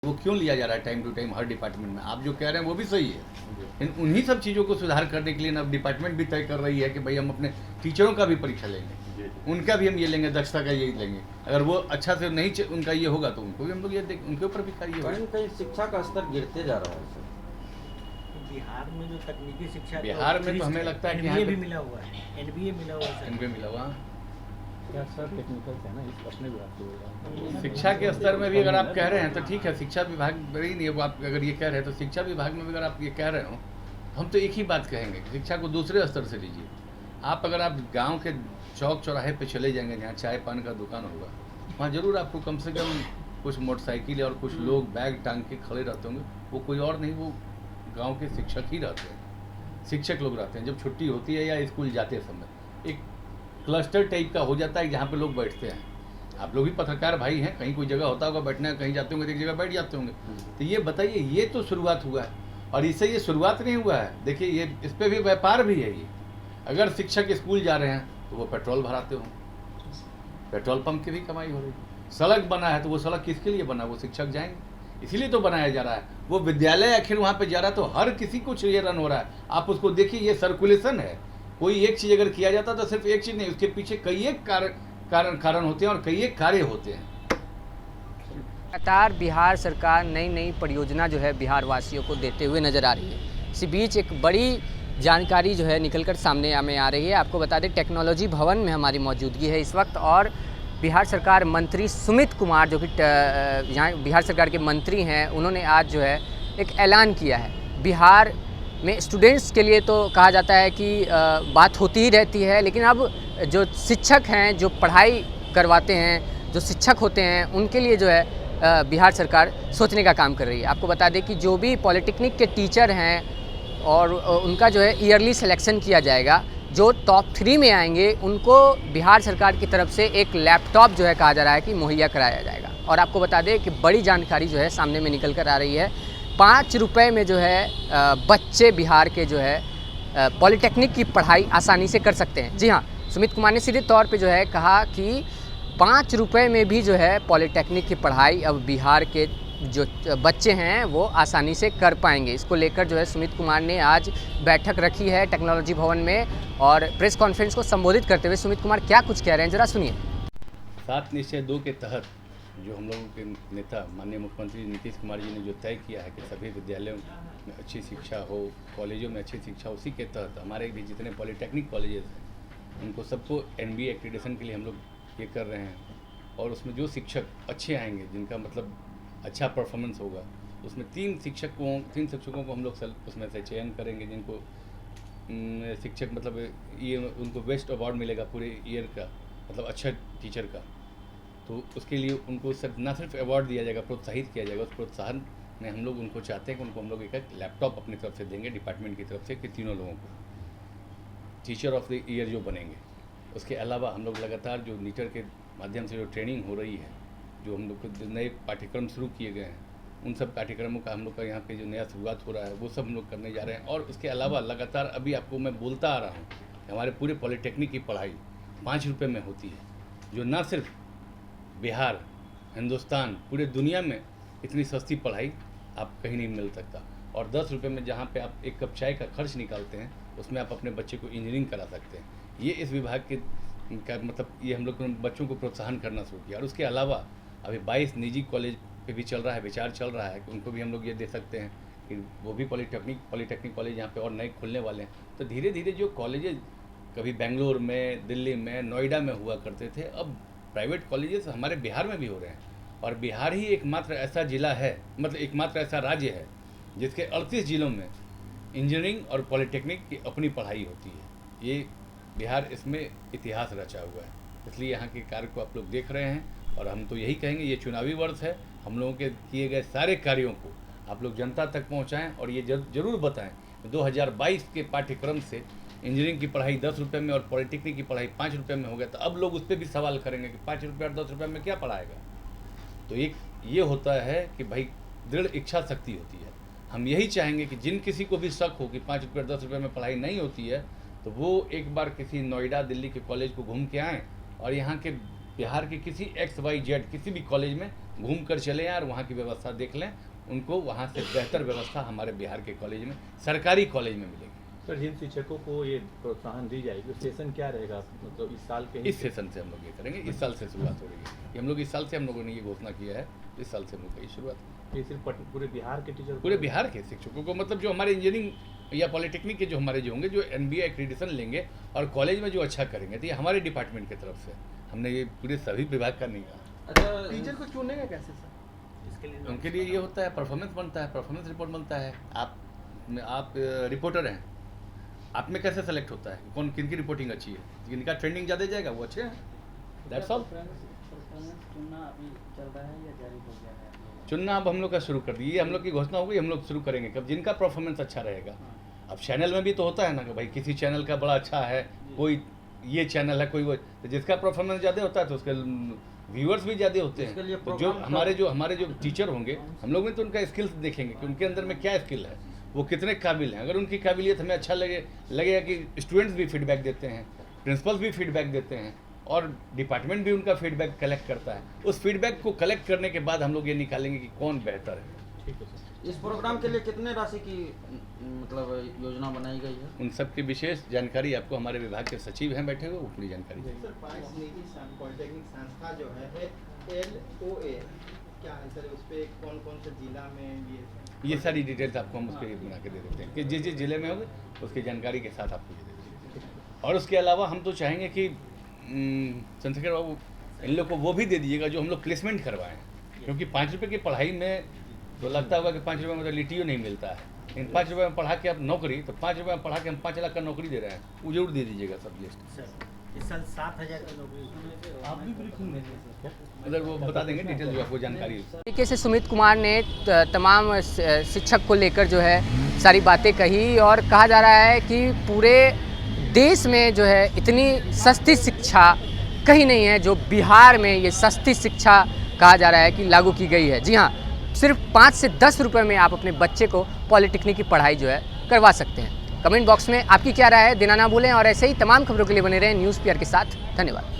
वो क्यों लिया जा रहा है टाइम टू टाइम हर डिपार्टमेंट में? आप जो कह रहे हैं वो भी सही है, उन्हीं सब चीज़ों को सुधार करने के लिए ना डिपार्टमेंट भी तय कर रही है कि भाई हम अपने टीचरों का भी परीक्षा लेंगे, उनका भी हम ये लेंगे, दक्षता का ये लेंगे। अगर वो अच्छा से नहीं उनका ये होगा तो उनको भी हम लोग ये उनके ऊपर भी कार्य होगा। कहीं कहीं शिक्षा का स्तर गिरते जा रहा है सर। बिहार में जो तकनीकी शिक्षा बिहार में तो हमें लगता है कि एनबीए भी मिला हुआ है, एनबीए मिला हुआ है, एनबीए मिला हुआ। क्या सर टेक्निकल है ना, इस अपने विभाग से बोल रहा हूँ। शिक्षा के स्तर में भी अगर आप कह रहे हैं तो ठीक है, शिक्षा विभाग ही नहीं है वो। आप अगर ये कह रहे हैं तो शिक्षा विभाग में भी अगर आप ये कह रहे हो, हम तो एक ही बात कहेंगे, शिक्षा को दूसरे स्तर से लीजिए। आप अगर आप गांव के चौक चौराहे पे चले जाएंगे जहाँ चाय पान का दुकान होगा, वहाँ जरूर आपको कम से कम कुछ मोटरसाइकिल और कुछ लोग बैग टांग के खड़े रहते होंगे। वो कोई और नहीं, वो गाँव के शिक्षक ही रहते हैं, शिक्षक लोग रहते हैं। जब छुट्टी होती है या स्कूल जाते समय एक क्लस्टर टाइप का हो जाता है जहाँ पे लोग बैठते हैं। आप लोग भी पत्रकार भाई हैं, कहीं कोई जगह होता होगा बैठना, कहीं जाते होंगे तो एक जगह बैठ जाते होंगे। तो ये बताइए, ये तो शुरुआत हुआ है और इससे ये शुरुआत नहीं हुआ है। देखिए ये इस पर भी व्यापार भी है। ये अगर शिक्षक स्कूल जा रहे हैं तो वो पेट्रोल भराते हो, पेट्रोल पंप की भी कमाई हो रही है। सड़क बना है तो वो सड़क किसके लिए बना? वो शिक्षक जाएंगे, इसीलिए तो बनाया जा रहा है। वो विद्यालय आखिर वहाँ पे जा रहा है तो हर किसी को ये रन हो रहा है। आप उसको देखिए, ये सर्कुलेशन है। कोई एक चीज़ अगर किया जाता तो सिर्फ एक चीज़ नहीं, उसके पीछे कई एक कारण होते हैं और कई एक कार्य होते हैं। लगातार बिहार सरकार नई नई परियोजना जो है बिहार वासियों को देते हुए नज़र आ रही है। इसी बीच एक बड़ी जानकारी जो है निकलकर सामने हमें आ रही है। आपको बता दें, टेक्नोलॉजी भवन में हमारी मौजूदगी है इस वक्त और बिहार सरकार मंत्री सुमित कुमार, जो कि यहाँ बिहार सरकार के मंत्री हैं, उन्होंने आज जो है एक ऐलान किया है। बिहार में स्टूडेंट्स के लिए तो कहा जाता है कि बात होती ही रहती है, लेकिन अब जो शिक्षक हैं, जो पढ़ाई करवाते हैं, जो शिक्षक होते हैं, उनके लिए जो है बिहार सरकार सोचने का काम कर रही है। आपको बता दें कि जो भी पॉलिटेक्निक के टीचर हैं और उनका जो है ईयरली सिलेक्शन किया जाएगा। जो टॉप 3 में आएंगे उनको बिहार सरकार की तरफ से एक लैपटॉप जो है कहा जा रहा है कि मुहैया कराया जाएगा। और आपको बता दें कि बड़ी जानकारी जो है सामने में निकल कर आ रही है। 5 रुपये में जो है बच्चे बिहार के जो है पॉलिटेक्निक की पढ़ाई आसानी से कर सकते हैं। जी हाँ, सुमित कुमार ने सीधे तौर पे जो है कहा कि 5 रुपये में भी जो है पॉलिटेक्निक की पढ़ाई अब बिहार के जो बच्चे हैं वो आसानी से कर पाएंगे। इसको लेकर जो है सुमित कुमार ने आज बैठक रखी है टेक्नोलॉजी भवन में और प्रेस कॉन्फ्रेंस को संबोधित करते हुए सुमित कुमार क्या कुछ कह रहे हैं, जरा सुनिए। 7 निश्चय 2 के तहत जो हम लोगों के नेता माननीय मुख्यमंत्री नीतीश कुमार जी ने जो तय किया है कि सभी विद्यालयों में अच्छी शिक्षा हो, कॉलेजों में अच्छी शिक्षा, उसी के तहत हमारे भी जितने पॉलिटेक्निक कॉलेजेस हैं उनको सबको एनबीए एक्रेडिटेशन के लिए हम लोग ये कर रहे हैं। और उसमें जो शिक्षक अच्छे आएंगे, जिनका मतलब अच्छा परफॉर्मेंस होगा, उसमें 3 शिक्षकों को हम लोग उसमें से चयन करेंगे, जिनको शिक्षक मतलब ये उनको बेस्ट अवार्ड मिलेगा पूरे ईयर का, मतलब अच्छा टीचर का। तो उसके लिए उनको सिर्फ ना सिर्फ अवार्ड दिया जाएगा, प्रोत्साहित किया जाएगा। उस प्रोत्साहन में हम लोग उनको चाहते हैं कि उनको हम लोग एक लैपटॉप अपनी तरफ से देंगे डिपार्टमेंट की तरफ से, कि तीनों लोगों को टीचर ऑफ द ईयर जो बनेंगे। उसके अलावा हम लोग लगातार जो नीटर के माध्यम से जो ट्रेनिंग हो रही है, जो हम लोग को नए पाठ्यक्रम शुरू किए गए हैं, उन सब पाठ्यक्रमों का हम लोग का यहाँ पे जो नया शुरुआत हो रहा है वो सब हम लोग करने जा रहे हैं। और उसके अलावा लगातार अभी आपको मैं बोलता आ रहा हूँ कि हमारे पूरे पॉलिटेक्निक की पढ़ाई 5 रुपये में होती है, जो ना सिर्फ बिहार, हिंदुस्तान, पूरे दुनिया में इतनी सस्ती पढ़ाई आप कहीं नहीं मिल सकता। और 10 रुपये में जहाँ पे आप एक कप चाय का खर्च निकालते हैं, उसमें आप अपने बच्चे को इंजीनियरिंग करा सकते हैं। ये इस विभाग के का मतलब ये हम लोग बच्चों को प्रोत्साहन करना शुरू किया। और उसके अलावा अभी 22 निजी कॉलेज पे भी चल रहा है, विचार चल रहा है कि उनको भी हम लोग ये दे सकते हैं कि वो भी पॉलिटेक्निक कॉलेज यहाँ पे और नए खुलने वाले हैं। तो धीरे धीरे जो कॉलेजेस कभी बेंगलोर में, दिल्ली में, नोएडा में हुआ करते थे, अब प्राइवेट कॉलेजेस हमारे बिहार में भी हो रहे हैं। और बिहार ही एकमात्र ऐसा जिला है, मतलब एकमात्र ऐसा राज्य है जिसके 38 जिलों में इंजीनियरिंग और पॉलिटेक्निक की अपनी पढ़ाई होती है। ये बिहार इसमें इतिहास रचा हुआ है, इसलिए यहाँ के कार्य को आप लोग देख रहे हैं। और हम तो यही कहेंगे, ये चुनावी वर्ष है, हम लोगों के किए गए सारे कार्यों को आप लोग जनता तक पहुँचाएँ और ये जरूर बताएँ 2022 के पाठ्यक्रम से इंजीनियरिंग की पढ़ाई 10 रुपये में और पॉलिटेक्निक की पढ़ाई 5 रुपये में हो गया। तो अब लोग उस पर भी सवाल करेंगे कि 5 रुपये और 10 रुपये में क्या पढ़ाएगा। तो एक ये होता है कि भाई दृढ़ इच्छा शक्ति होती है। हम यही चाहेंगे कि जिन किसी को भी शक हो कि 5 रुपये 10 रुपये में पढ़ाई नहीं होती है, तो वो एक बार किसी नोएडा, दिल्ली के कॉलेज को घूम के आएँ और यहाँ के बिहार के किसी XYZ किसी भी कॉलेज में घूम कर चले आएँ और वहाँ की व्यवस्था देख लें, उनको वहाँ से बेहतर व्यवस्था हमारे बिहार के कॉलेज में, सरकारी कॉलेज में मिलेगी। सर, जिन शिक्षकों को ये प्रोत्साहन दी जाएगी, सेशन क्या रहेगा, मतलब इस साल के इस सेशन से हम लोग ये करेंगे, इस साल से शुरुआत हो रही है। ये हम लोग इस साल से हम लोगों ने ये घोषणा किया है, इस साल से हम लोग का ये शुरुआत। ये सिर्फ पूरे बिहार के टीचर, पूरे बिहार के शिक्षकों को, मतलब जो हमारे इंजीनियरिंग या पॉलिटेक्निक के जो हमारे जो होंगे, जो NBA एक्रीडिशन लेंगे और कॉलेज में जो अच्छा करेंगे, तो ये हमारे डिपार्टमेंट की तरफ से हमने ये पूरे सभी विभाग का नहीं कहा। अच्छा, टीचर को चुनेगा कैसे सर? इसके लिए उनके लिए ये होता है, परफॉर्मेंस बनता है, परफॉर्मेंस रिपोर्ट बनता है। आप रिपोर्टर हैं, आप में कैसे सेलेक्ट होता है, कौन किनकी रिपोर्टिंग अच्छी है, जिनका ट्रेंडिंग ज़्यादा जाएगा वो अच्छे हैं, दैट्स ऑल। चुनना अब हम लोग का शुरू कर दिए, हम लोग की घोषणा होगी, हम लोग शुरू करेंगे कब, जिनका परफॉर्मेंस अच्छा रहेगा। अब चैनल में भी तो होता है ना कि भाई किसी चैनल का बड़ा अच्छा है, कोई ये चैनल है, कोई वो, तो जिसका परफॉर्मेंस ज़्यादा होता है तो उसके व्यूअर्स भी ज़्यादा होते इसके हैं। लिए तो जो प्रोग्राम हमारे जो टीचर होंगे, हम लोग भी तो उनका स्किल्स देखेंगे कि उनके अंदर में क्या स्किल है, वो कितने काबिल हैं। अगर उनकी काबिलियत हमें अच्छा लगेगा कि स्टूडेंट्स भी फीडबैक देते हैं, प्रिंसिपल्स भी फीडबैक देते हैं और डिपार्टमेंट भी उनका फीडबैक कलेक्ट करता है, उस फीडबैक को कलेक्ट करने के बाद हम लोग ये निकालेंगे कि कौन बेहतर है। ठीक है सर। इस प्रोग्राम के लिए कितने राशि की मतलब योजना बनाई गई है? उन सब की विशेष जानकारी आपको हमारे विभाग के सचिव हैं बैठे हुए, वो पूरी जानकारी देंगे। सर, 5 निजी पॉलिटेक्निक संस्था जो है LOA क्या है सर, उस पर कौन कौन से जिला में ये सारी डिटेल्स आपको हम उसके बना के दे देते हैं कि जिस जिस जिले में होंगे उसकी जानकारी के साथ आपको ये दे देंगे। और उसके अलावा हम तो चाहेंगे कि चंद्रशेखर बाबू इन लोग को वो भी दे दीजिएगा जो हम लोग प्लेसमेंट करवाएं, क्योंकि 5 रुपये की पढ़ाई में तो लगता होगा कि 5 रुपये में तो लिट्टियों नहीं मिलता है, लेकिन 5 रुपये में पढ़ा के आप नौकरी, तो 5 रुपये में पढ़ा के हम 5 लाख का नौकरी दे रहे हैं, वो जरूर दे दीजिएगा सब लिस्ट। सर इस साल 7,000 की नौकरी आप भी ब्रीफिंग देंगे सर? अगर वो बता देंगे डिटेल जो आपको जानकारी। तरीके से सुमित कुमार ने तमाम शिक्षक को लेकर जो है सारी बातें कही और कहा जा रहा है कि पूरे देश में जो है इतनी सस्ती शिक्षा कहीं नहीं है जो बिहार में ये सस्ती शिक्षा कहा जा रहा है कि लागू की गई है। जी हाँ, सिर्फ 5 से 10 रुपये में आप अपने बच्चे को पॉलिटेक्निक की पढ़ाई जो है करवा सकते हैं। कमेंट बॉक्स में आपकी क्या राय है देना ना भूलें और ऐसे ही तमाम खबरों के लिए बने रहें न्यूज़ PR के साथ। धन्यवाद।